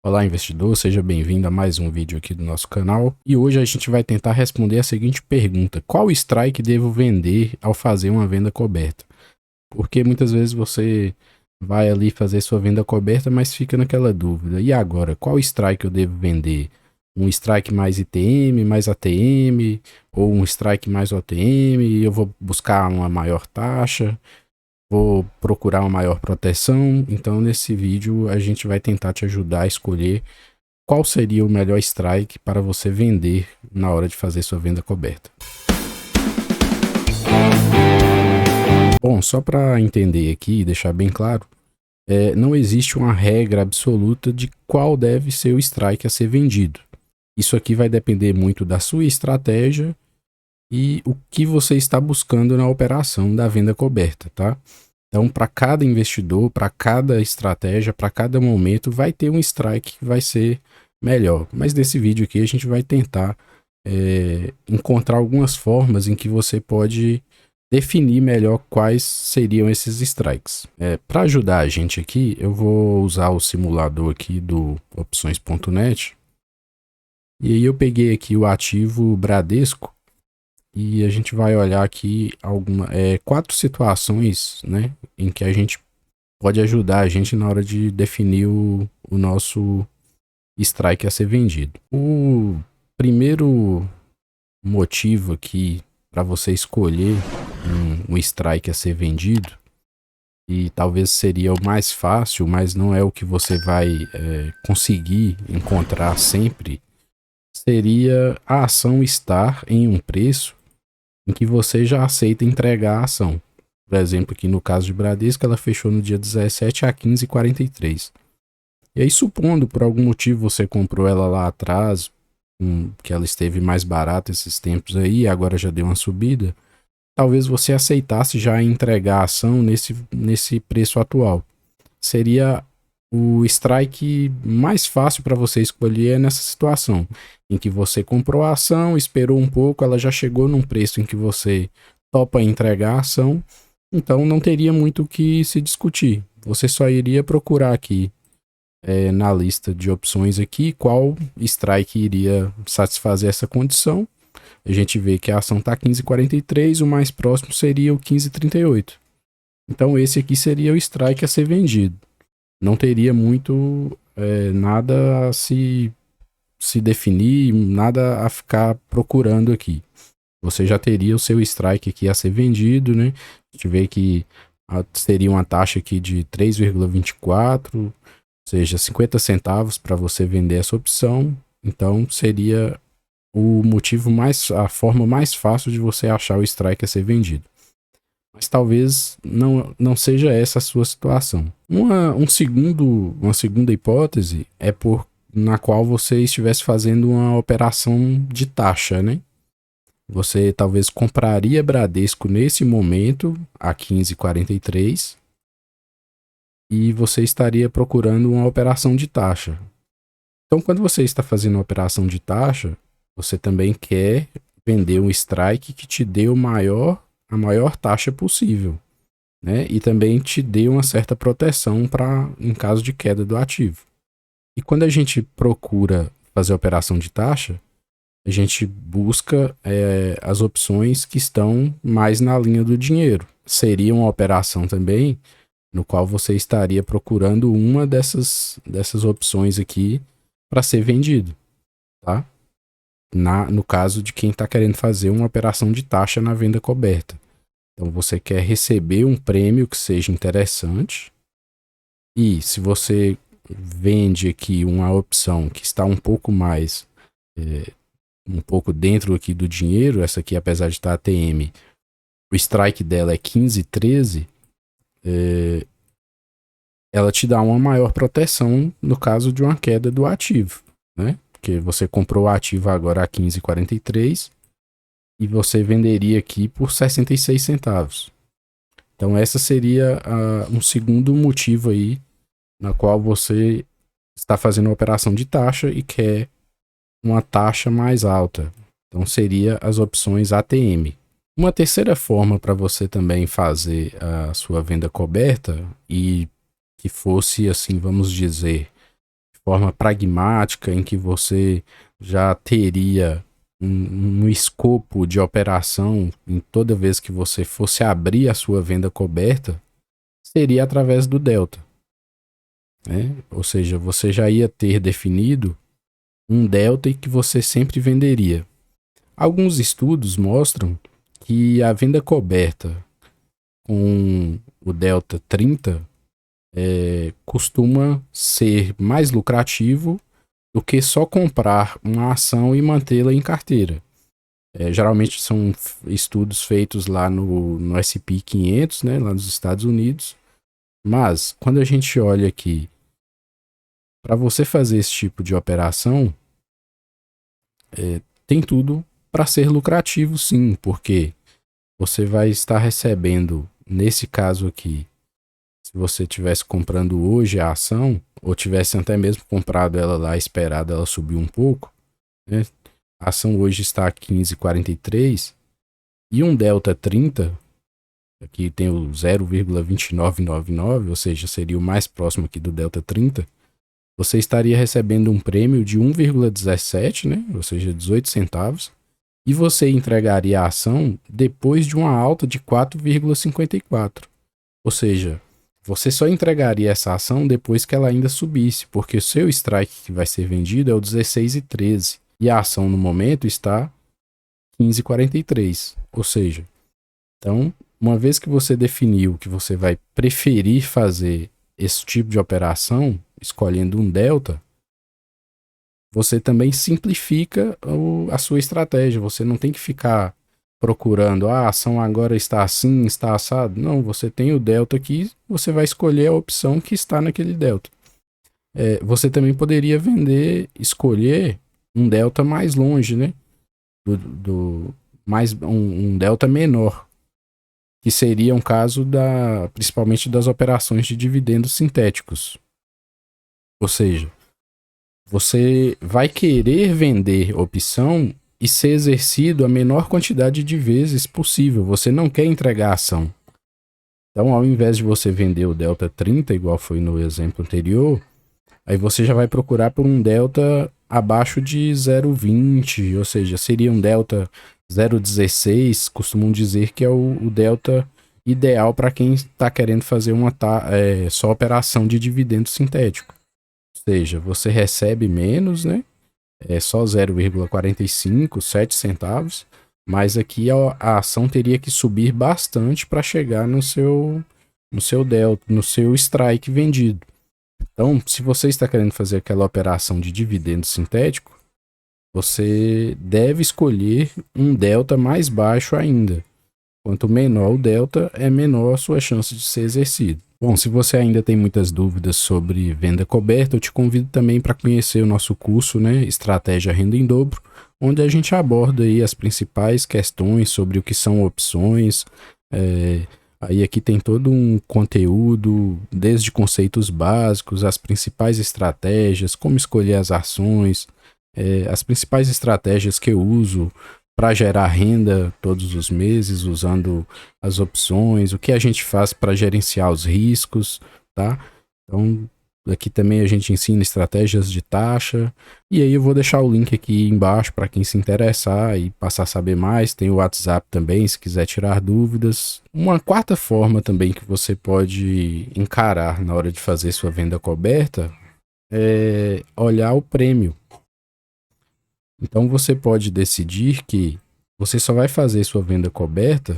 Olá, investidor, seja bem-vindo a mais um vídeo aqui do nosso canal. E hoje a gente vai tentar responder a seguinte pergunta: qual strike devo vender ao fazer uma venda coberta? Porque muitas vezes você vai ali fazer sua venda coberta, mas fica naquela dúvida. E agora, qual strike eu devo vender? Um strike mais ITM, mais ATM, ou um strike mais OTM, e eu vou buscar uma maior taxa? Vou procurar uma maior proteção, então nesse vídeo a gente vai tentar te ajudar a escolher qual seria o melhor strike para você vender na hora de fazer sua venda coberta. Bom, só para entender aqui e deixar bem claro, não existe uma regra absoluta de qual deve ser o strike a ser vendido. Isso aqui vai depender muito da sua estratégia e o que você está buscando na operação da venda coberta, tá? Então, para cada investidor, para cada estratégia, para cada momento, vai ter um strike que vai ser melhor. Mas nesse vídeo aqui a gente vai tentar encontrar algumas formas em que você pode definir melhor quais seriam esses strikes. Para ajudar a gente aqui, eu vou usar o simulador aqui do opções.net. E aí eu peguei aqui o ativo Bradesco. E a gente vai olhar aqui quatro situações, né, em que a gente pode ajudar a gente na hora de definir o nosso strike a ser vendido. O primeiro motivo aqui para você escolher um strike a ser vendido, e talvez seria o mais fácil, mas não é o que você vai conseguir encontrar sempre, seria a ação estar em um preço em que você já aceita entregar a ação. Por exemplo, aqui no caso de Bradesco, ela fechou no dia 17 a 15h43. E aí, supondo por algum motivo você comprou ela lá atrás, que ela esteve mais barata esses tempos aí, agora já deu uma subida, talvez você aceitasse já entregar a ação nesse preço atual. Seria o strike mais fácil para você escolher nessa situação, em que você comprou a ação, esperou um pouco, ela já chegou num preço em que você topa entregar a ação, então não teria muito o que se discutir. Você só iria procurar aqui na lista de opções aqui qual strike iria satisfazer essa condição. A gente vê que a ação está 15,43, o mais próximo seria o 15,38. Então esse aqui seria o strike a ser vendido. Não teria muito nada a se definir, nada a ficar procurando aqui. Você já teria o seu strike aqui a ser vendido, né? A gente vê que seria uma taxa aqui de 3,24, ou seja, 50 centavos para você vender essa opção. Então seria a forma mais fácil de você achar o strike a ser vendido. Mas talvez não seja essa a sua situação. Uma segunda hipótese é na qual você estivesse fazendo uma operação de taxa, né? Você talvez compraria Bradesco nesse momento, a 15,43, e você estaria procurando uma operação de taxa. Então, quando você está fazendo uma operação de taxa, você também quer vender um strike que te dê a maior taxa possível, né? E também te dê uma certa proteção em caso de queda do ativo. E quando a gente procura fazer a operação de taxa, a gente busca as opções que estão mais na linha do dinheiro. Seria uma operação também no qual você estaria procurando uma dessas opções aqui para ser vendido, tá? No caso de quem está querendo fazer uma operação de taxa na venda coberta. Então você quer receber um prêmio que seja interessante, e se você vende aqui uma opção que está um pouco mais, um pouco dentro aqui do dinheiro, essa aqui apesar de estar ATM, o strike dela é 15,13, ela te dá uma maior proteção no caso de uma queda do ativo, né? Porque você comprou o ativo agora a 15,43 e você venderia aqui por 66 centavos. Então essa seria um segundo motivo aí na qual você está fazendo uma operação de taxa e quer uma taxa mais alta. Então seria as opções ATM. Uma terceira forma para você também fazer a sua venda coberta e que fosse assim, vamos dizer, de forma pragmática, em que você já teria um escopo de operação em toda vez que você fosse abrir a sua venda coberta, seria através do delta, né? Ou seja, você já ia ter definido um delta e que você sempre venderia. Alguns estudos mostram que a venda coberta com o delta 30 costuma ser mais lucrativo do que só comprar uma ação e mantê-la em carteira. Geralmente são estudos feitos lá no S&P 500, né, lá nos Estados Unidos. Mas, quando a gente olha aqui, para você fazer esse tipo de operação, tem tudo para ser lucrativo, sim, porque você vai estar recebendo, nesse caso aqui, se você estivesse comprando hoje a ação, ou tivesse até mesmo comprado ela lá, esperado ela subir um pouco, né? A ação hoje está a 15,43 e um delta 30, aqui tem o 0,2999, ou seja, seria o mais próximo aqui do delta 30, você estaria recebendo um prêmio de 1,17, né? Ou seja, 18 centavos, e você entregaria a ação depois de uma alta de 4,54. Ou seja, você só entregaria essa ação depois que ela ainda subisse, porque o seu strike que vai ser vendido é o 16,13 e a ação no momento está 15,43. Ou seja, então, uma vez que você definiu que você vai preferir fazer esse tipo de operação, escolhendo um delta, você também simplifica a sua estratégia. Você não tem que ficar procurando, a ação agora está assim, está assado. Não, você tem o delta aqui, você vai escolher a opção que está naquele delta. Você também poderia escolher um delta mais longe, né? Um delta menor, que seria um caso principalmente das operações de dividendos sintéticos. Ou seja, você vai querer vender opção e ser exercido a menor quantidade de vezes possível. Você não quer entregar a ação. Então, ao invés de você vender o delta 30, igual foi no exemplo anterior, aí você já vai procurar por um delta abaixo de 0,20, ou seja, seria um delta 0,16, costumam dizer que é o delta ideal para quem está querendo fazer só operação de dividendo sintético. Ou seja, você recebe menos, né? É só 0,45, 7 centavos, mas aqui a ação teria que subir bastante para chegar no seu delta, no seu strike vendido. Então, se você está querendo fazer aquela operação de dividendo sintético, você deve escolher um delta mais baixo ainda. Quanto menor o delta, é menor a sua chance de ser exercido. Bom, se você ainda tem muitas dúvidas sobre venda coberta, eu te convido também para conhecer o nosso curso, né, Estratégia Renda em Dobro, onde a gente aborda aí as principais questões sobre o que são opções. Aí aqui tem todo um conteúdo, desde conceitos básicos, as principais estratégias, como escolher as ações, as principais estratégias que eu uso para gerar renda todos os meses, usando as opções, o que a gente faz para gerenciar os riscos, tá? Então, aqui também a gente ensina estratégias de taxa, e aí eu vou deixar o link aqui embaixo para quem se interessar e passar a saber mais. Tem o WhatsApp também, se quiser tirar dúvidas. Uma quarta forma também que você pode encarar na hora de fazer sua venda coberta é olhar o prêmio. Então você pode decidir que você só vai fazer sua venda coberta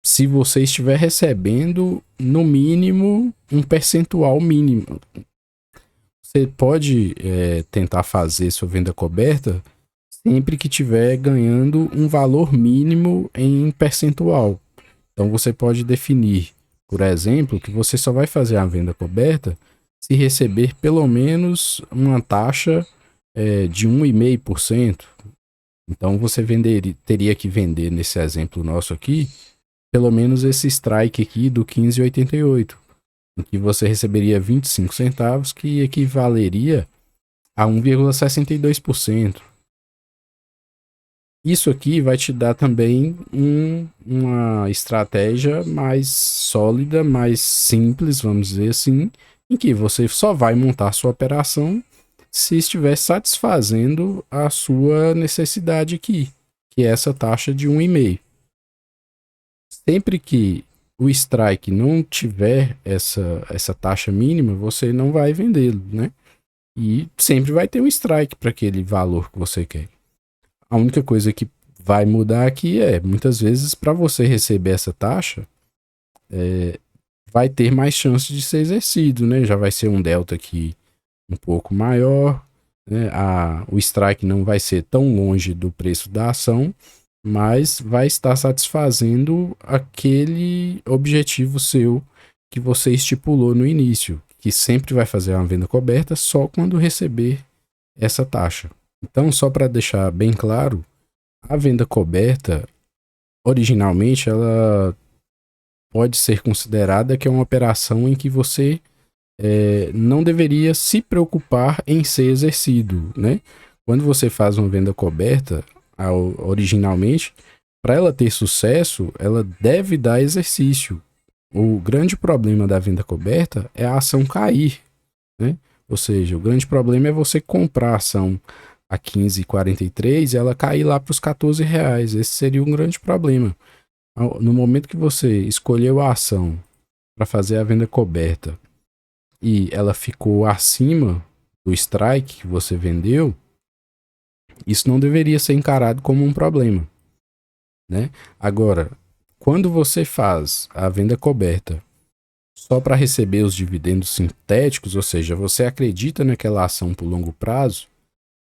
se você estiver recebendo no mínimo um percentual mínimo. Você pode tentar fazer sua venda coberta sempre que estiver ganhando um valor mínimo em percentual. Então você pode definir, por exemplo, que você só vai fazer a venda coberta se receber pelo menos uma taxa de 1,5%. Então você teria que vender, nesse exemplo nosso aqui, pelo menos esse strike aqui do 15,88, em que você receberia 25 centavos, que equivaleria a 1,62%. Isso aqui vai te dar também uma estratégia mais sólida, mais simples, vamos dizer assim, em que você só vai montar sua operação se estiver satisfazendo a sua necessidade aqui, que é essa taxa de 1,5. Sempre que o strike não tiver essa taxa mínima, você não vai vendê-lo, né? E sempre vai ter um strike para aquele valor que você quer. A única coisa que vai mudar aqui é, muitas vezes, para você receber essa taxa, vai ter mais chance de ser exercido, né? Já vai ser um delta aqui um pouco maior, né? O strike não vai ser tão longe do preço da ação, mas vai estar satisfazendo aquele objetivo seu que você estipulou no início, que sempre vai fazer uma venda coberta só quando receber essa taxa. Então, só para deixar bem claro, a venda coberta, originalmente, ela pode ser considerada que é uma operação em que você não deveria se preocupar em ser exercido, né? Quando você faz uma venda coberta, originalmente, para ela ter sucesso, ela deve dar exercício. O grande problema da venda coberta é a ação cair, né? Ou seja, o grande problema é você comprar a ação a 15,43 e ela cair lá para os R$ 14. Esse seria um grande problema. No momento que você escolheu a ação para fazer a venda coberta e ela ficou acima do strike que você vendeu, isso não deveria ser encarado como um problema, né? Agora, quando você faz a venda coberta só para receber os dividendos sintéticos, ou seja, você acredita naquela ação por longo prazo,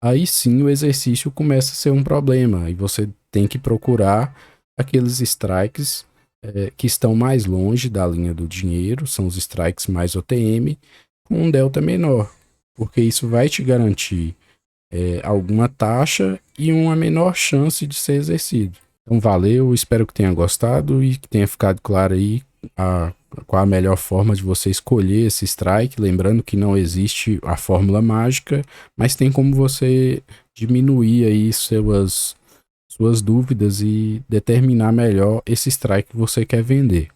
aí sim o exercício começa a ser um problema e você tem que procurar aqueles strikes que estão mais longe da linha do dinheiro, são os strikes mais OTM, com um delta menor, porque isso vai te garantir alguma taxa e uma menor chance de ser exercido. Então valeu, espero que tenha gostado e que tenha ficado claro aí qual a melhor forma de você escolher esse strike, lembrando que não existe a fórmula mágica, mas tem como você diminuir aí suas dúvidas e determinar melhor esse strike que você quer vender.